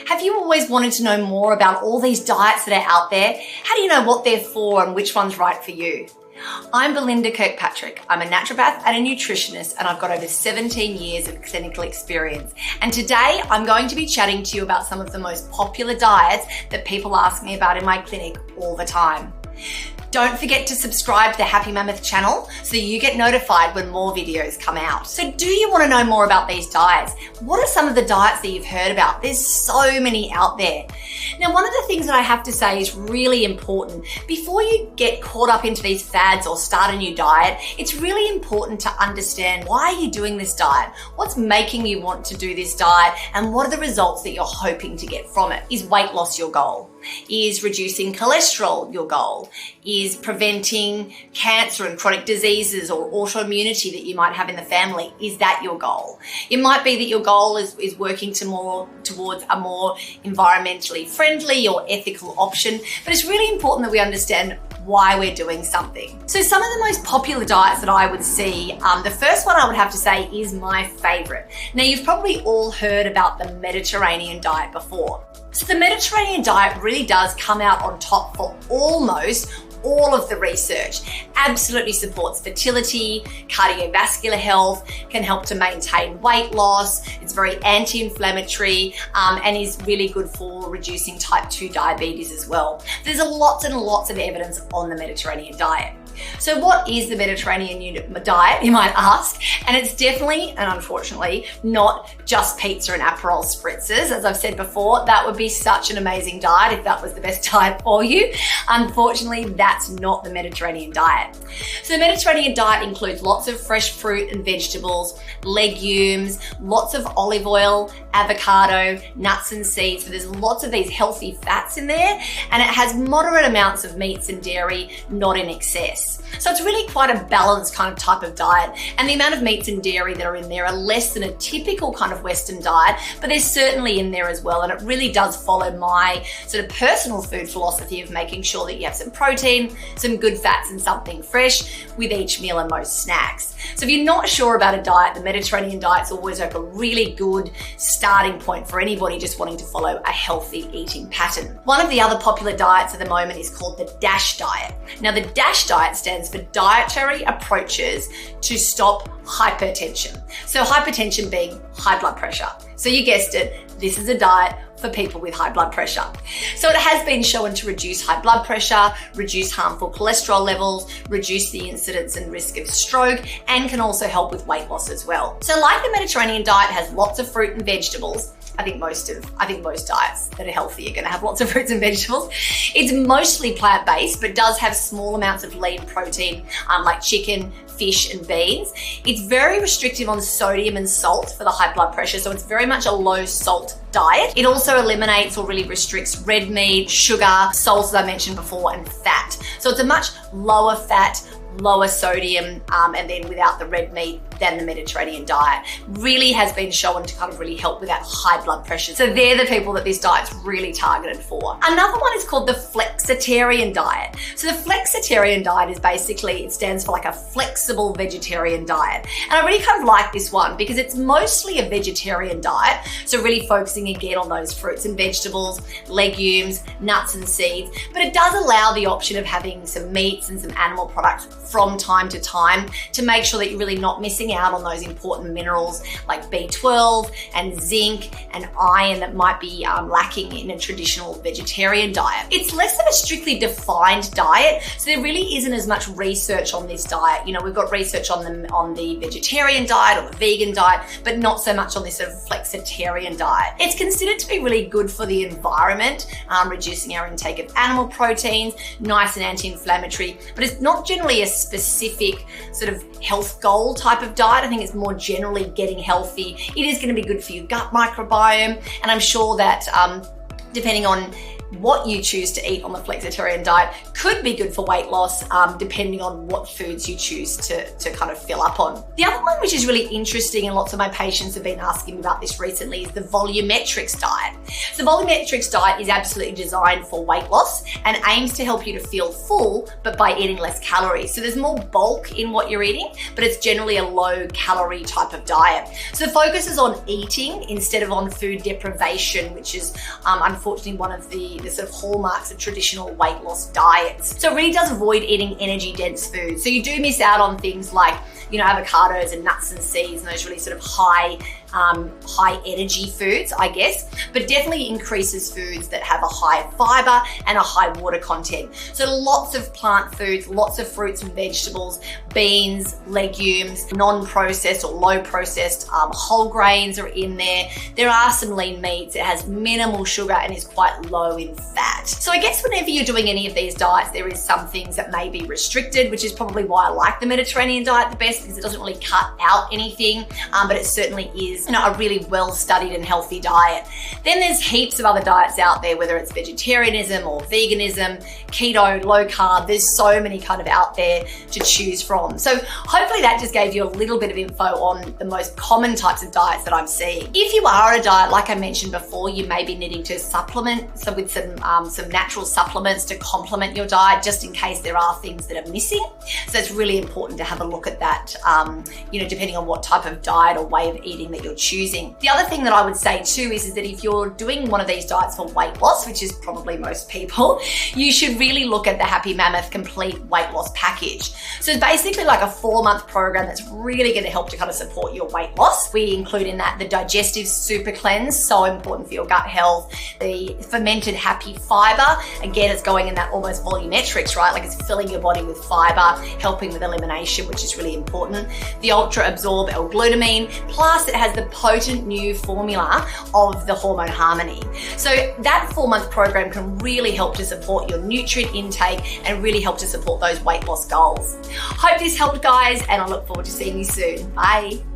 Have you always wanted to know more about all these diets that are out there? How do you know what they're for and which one's right for you? I'm Belinda Kirkpatrick. I'm a naturopath and a nutritionist, and I've got over 17 years of clinical experience. And today I'm going to be chatting to you about some of the most popular diets that people ask me about in my clinic all the time. Don't forget to subscribe to the Happy Mammoth channel so you get notified when more videos come out. So do you want to know more about these diets? What are some of the diets that you've heard about? There's so many out there. Now, one of the things that I have to say is really important. Before you get caught up into these fads or start a new diet, it's really important to understand why you're doing this diet, what's making you want to do this diet, and what are the results that you're hoping to get from it. Is weight loss your goal? Is reducing cholesterol your goal? Is preventing cancer and chronic diseases or autoimmunity that you might have in the family? Is that your goal? It might be that your goal is working towards a more environmentally friendly or ethical option, but it's really important that we understand why we're doing something. So some of the most popular diets that I would see, the first one I would have to say is my favorite. Now, you've probably all heard about the Mediterranean diet before. So the Mediterranean diet really does come out on top for almost all of the research. Absolutely supports fertility, cardiovascular health, can help to maintain weight loss. It's very anti-inflammatory and is really good for reducing type 2 diabetes as well. There's lots and lots of evidence on the Mediterranean diet. So what is the Mediterranean diet, you might ask? And it's definitely, and unfortunately, not just pizza and Aperol spritzers. As I've said before, that would be such an amazing diet if that was the best diet for you. Unfortunately, that's not the Mediterranean diet. So the Mediterranean diet includes lots of fresh fruit and vegetables, legumes, lots of olive oil, avocado, nuts and seeds. So there's lots of these healthy fats in there, and it has moderate amounts of meats and dairy, not in excess. So it's really quite a balanced kind of type of diet, and the amount of meats and dairy that are in there are less than a typical kind of Western diet, but they're certainly in there as well, and it really does follow my sort of personal food philosophy of making sure that you have some protein, some good fats, and something fresh with each meal and most snacks. So if you're not sure about a diet, the Mediterranean diet's always like a really good starting point for anybody just wanting to follow a healthy eating pattern. One of the other popular diets at the moment is called the DASH diet. Now, the DASH diet stands for Dietary Approaches to Stop Hypertension. So hypertension being high blood pressure. So you guessed it, this is a diet for people with high blood pressure. So it has been shown to reduce high blood pressure, reduce harmful cholesterol levels, reduce the incidence and risk of stroke, and can also help with weight loss as well. So like the Mediterranean diet has lots of fruit and vegetables, I think most diets that are healthy are going to have lots of fruits and vegetables. It's mostly plant-based, but does have small amounts of lean protein, like chicken, fish, and beans. It's very restrictive on sodium and salt for the high blood pressure, so it's very much a low salt diet. It also eliminates or really restricts red meat, sugar, salt, as I mentioned before, and fat. So it's a much lower fat, lower sodium, and then without the red meat than the Mediterranean diet. Really has been shown to kind of really help with that high blood pressure. So they're the people that this diet's really targeted for. Another one is called the Flexitarian diet. So the Flexitarian diet is basically, it stands for like a flexible vegetarian diet. And I really kind of like this one because it's mostly a vegetarian diet. So really focusing again on those fruits and vegetables, legumes, nuts and seeds, but it does allow the option of having some meats and some animal products from time to time to make sure that you're really not missing out on those important minerals like B12 and zinc and iron that might be lacking in a traditional vegetarian diet. It's less of a strictly defined diet, so there really isn't as much research on this diet. You know, we've got research on the vegetarian diet or the vegan diet, but not so much on this sort of flexitarian diet. It's considered to be really good for the environment, reducing our intake of animal proteins, nice and anti-inflammatory, but it's not generally a specific sort of health goal type of diet. I think it's more generally getting healthy. It is going to be good for your gut microbiome, and I'm sure that depending on what you choose to eat on the Flexitarian diet could be good for weight loss, depending on what foods you choose to kind of fill up on. The other one, which is really interesting, and lots of my patients have been asking me about this recently, is the Volumetrics diet. So Volumetrics diet is absolutely designed for weight loss and aims to help you to feel full, but by eating less calories. So there's more bulk in what you're eating, but it's generally a low calorie type of diet. So the focus is on eating instead of on food deprivation, which is unfortunately one of the sort of hallmarks of traditional weight loss diets. So it really does avoid eating energy dense foods. So you do miss out on things like, you know, avocados and nuts and seeds and those really sort of high energy foods, I guess, but definitely increases foods that have a high fiber and a high water content. So lots of plant foods, lots of fruits and vegetables, beans, legumes, non-processed or low processed whole grains are in there. There are some lean meats. It has minimal sugar and is quite low in fat. So I guess whenever you're doing any of these diets, there is some things that may be restricted, which is probably why I like the Mediterranean diet the best, because it doesn't really cut out anything, but it certainly is, you know, a really well-studied and healthy diet. Then there's heaps of other diets out there, whether it's vegetarianism or veganism, keto, low carb. There's so many kind of out there to choose from. So hopefully that just gave you a little bit of info on the most common types of diets that I'm seeing. If you are on a diet, like I mentioned before, you may be needing to supplement with some natural supplements to complement your diet, just in case there are things that are missing. So it's really important to have a look at that, you know, depending on what type of diet or way of eating that you're choosing. The other thing that I would say too is that if you're doing one of these diets for weight loss, which is probably most people, you should really look at the Happy Mammoth Complete Weight Loss Package. So it's basically like a 4-month program that's really going to help to kind of support your weight loss. We include in that the Digestive Super Cleanse, so important for your gut health, the Fermented Happy Fiber, again it's going in that almost volumetrics, right? Like it's filling your body with fiber, helping with elimination, which is really important. The Ultra Absorb L-glutamine, plus it has the potent new formula of the hormone harmony. So that 4-month program can really help to support your nutrient intake and really help to support those weight loss goals. Hope this helped, guys, and I look forward to seeing you soon. Bye.